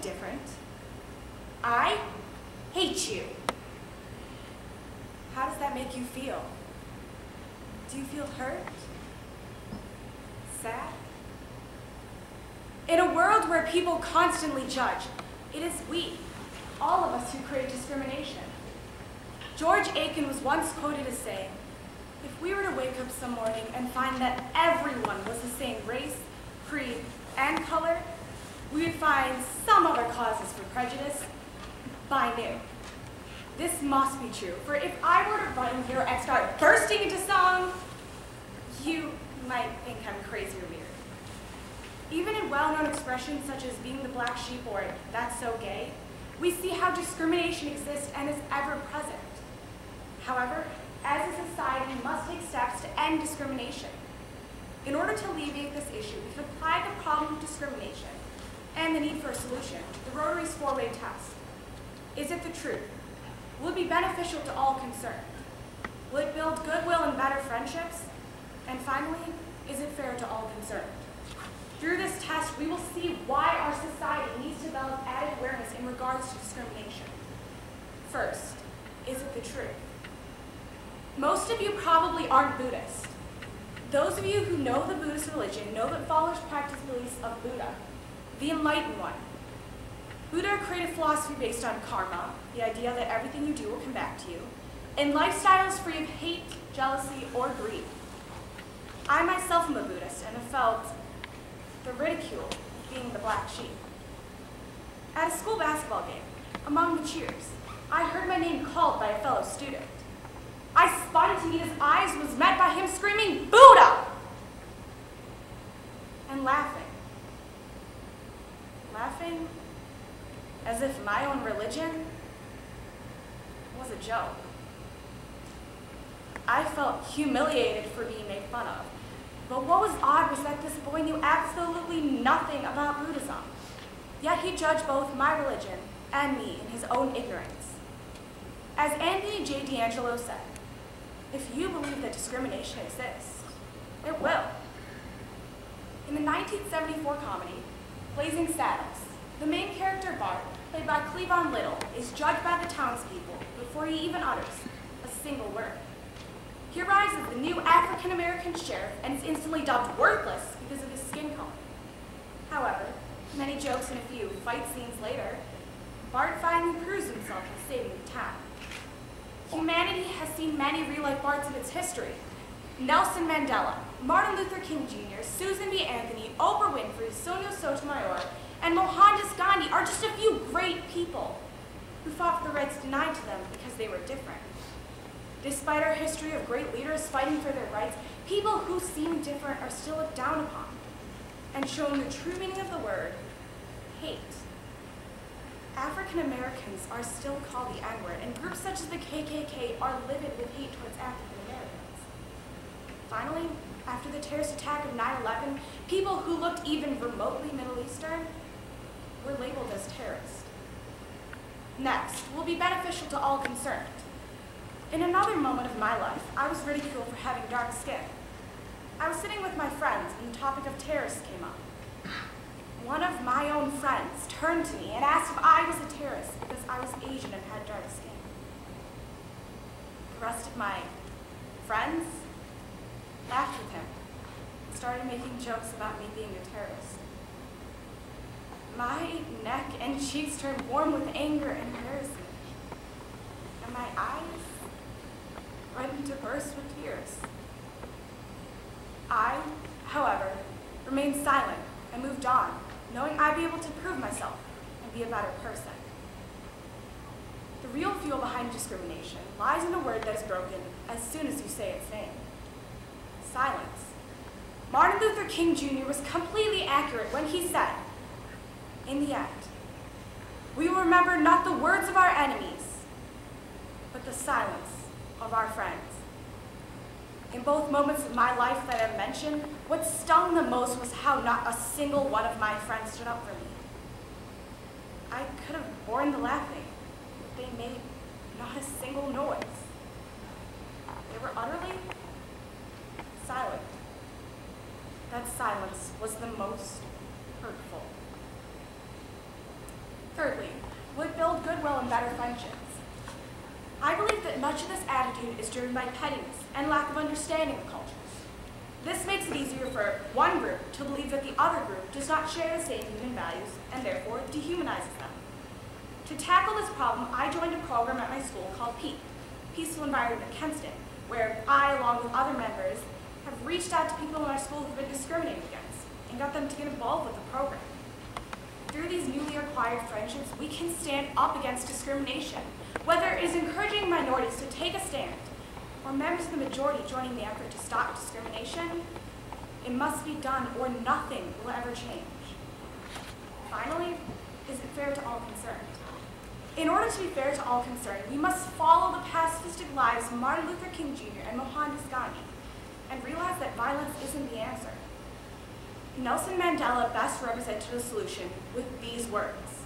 different. I hate you. How does that make you feel? Do you feel hurt? Sad? In a world where people constantly judge, it is we, all of us, who create discrimination. George Aiken was once quoted as saying, "If we were to wake up some morning and find that everyone was the same race, creed, and color, we would find some other causes for prejudice by noon." This must be true, for if I were to run here and start bursting into song, you might think I'm crazy or weird. Even in well-known expressions such as being the black sheep or "that's so gay," we see how discrimination exists and is ever present. However, as a society, we must take steps to end discrimination. In order to alleviate this issue, we can apply the problem of discrimination and the need for a solution to the Rotary's four-way test. Is it the truth? Will it be beneficial to all concerned? Will it build goodwill and better friendships? And finally, is it fair to all concerned? Through this test, we will see why our society needs to develop added awareness in regards to discrimination. First, is it the truth? Most of you probably aren't Buddhist. Those of you who know the Buddhist religion know that followers practice beliefs of Buddha, the enlightened one. Buddha created philosophy based on karma, the idea that everything you do will come back to you, and lifestyles free of hate, jealousy, or greed. I myself am a Buddhist and have felt the ridicule of being the black sheep. At a school basketball game, among the cheers, I heard my name called by a fellow student. I spun to meet his eyes and was met by him screaming, "Buddha!" and laughing. Laughing as if my own religion was a joke. I felt humiliated for being made fun of. But what was odd was that this boy knew absolutely nothing about Buddhism. Yet he judged both my religion and me in his own ignorance. As Anthony J. D'Angelo said, if you believe that discrimination exists, it will. In the 1974 comedy, Blazing Saddles, the main character Bart, played by Cleavon Little, is judged by the townspeople before he even utters a single word. He arrives as the new African-American sheriff and is instantly dubbed worthless because of his skin color. However, many jokes and a few fight scenes later, Bart finally proves himself in saving the town. Humanity has seen many real-life Barts in its history. Nelson Mandela, Martin Luther King Jr., Susan B. Anthony, Oprah Winfrey, Sonia Sotomayor, and Mohandas Gandhi are just a few great people who fought for the rights denied to them because they were different. Despite our history of great leaders fighting for their rights, people who seem different are still looked down upon and shown the true meaning of the word, hate. African Americans are still called the N-word, and groups such as the KKK are livid with hate towards African Americans. Finally, after the terrorist attack of 9/11, people who looked even remotely Middle Eastern were labeled as terrorists. Next, will be beneficial to all concerned. In another moment of my life, I was ridiculed for having dark skin. I was sitting with my friends and the topic of terrorists came up. One of my own friends turned to me and asked if I was a terrorist because I was Asian and had dark skin. The rest of my friends laughed with him and started making jokes about me being a terrorist. My neck and cheeks turned warm with anger and embarrassment, and my eyes threatened to burst with tears. I, however, remained silent and moved on, knowing I'd be able to prove myself and be a better person. The real fuel behind discrimination lies in a word that is broken as soon as you say its name: silence. Martin Luther King Jr. was completely accurate when he said, in the end, we will remember not the words of our enemies, but the silence of our friends. In both moments of my life that I've mentioned, what stung the most was how not a single one of my friends stood up for me. I could have borne the laughing, but they made not a single noise. They were utterly silent. That silence was the most hurtful. Thirdly, would build goodwill and better friendships. I believe that much of this attitude is driven by pettiness and lack of understanding of cultures. This makes it easier for one group to believe that the other group does not share the same human values and therefore dehumanizes them. To tackle this problem, I joined a program at my school called PEAK, Peaceful Environment of Kenston, where I, along with other members, have reached out to people in our school who've been discriminated against and got them to get involved with the program. Through these newly acquired friendships, we can stand up against discrimination, whether it is encouraging minorities to take a stand or members of the majority joining the effort to stop discrimination. It must be done or nothing will ever change. Finally, is it fair to all concerned? In order to be fair to all concerned, we must follow the pacifistic lives of Martin Luther King Jr. and Mohandas Gandhi and realize that violence isn't the answer. Nelson Mandela best represented a solution with these words: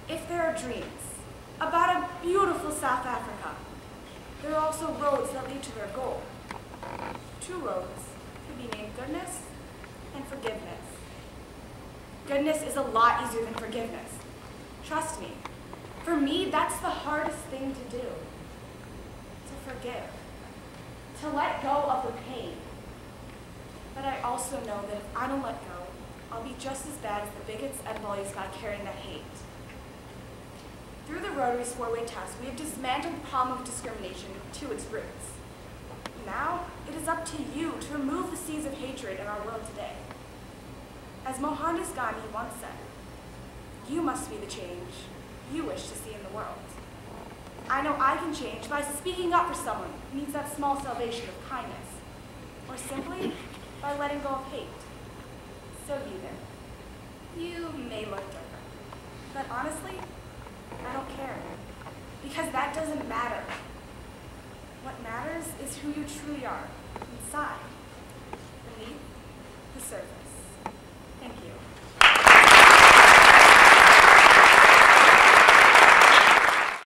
if there are dreams about a beautiful South Africa, there are also roads that lead to their goal. Two roads could be named goodness and forgiveness. Goodness is a lot easier than forgiveness. Trust me. For me, that's the hardest thing to do. To forgive. To let go of the pain. But I also know that if I don't let go, I'll be just as bad as the bigots and bullies got carrying that hate. Through the Rotary's four-way test, we have dismantled the problem of discrimination to its roots. Now, it is up to you to remove the seeds of hatred in our world today. As Mohandas Gandhi once said, you must be the change you wish to see in the world. I know I can change by speaking up for someone who needs that small salvation of kindness, or simply by letting go of hate. So you may look different, but honestly, I don't care, because that doesn't matter. What matters is who you truly are, inside, beneath the surface.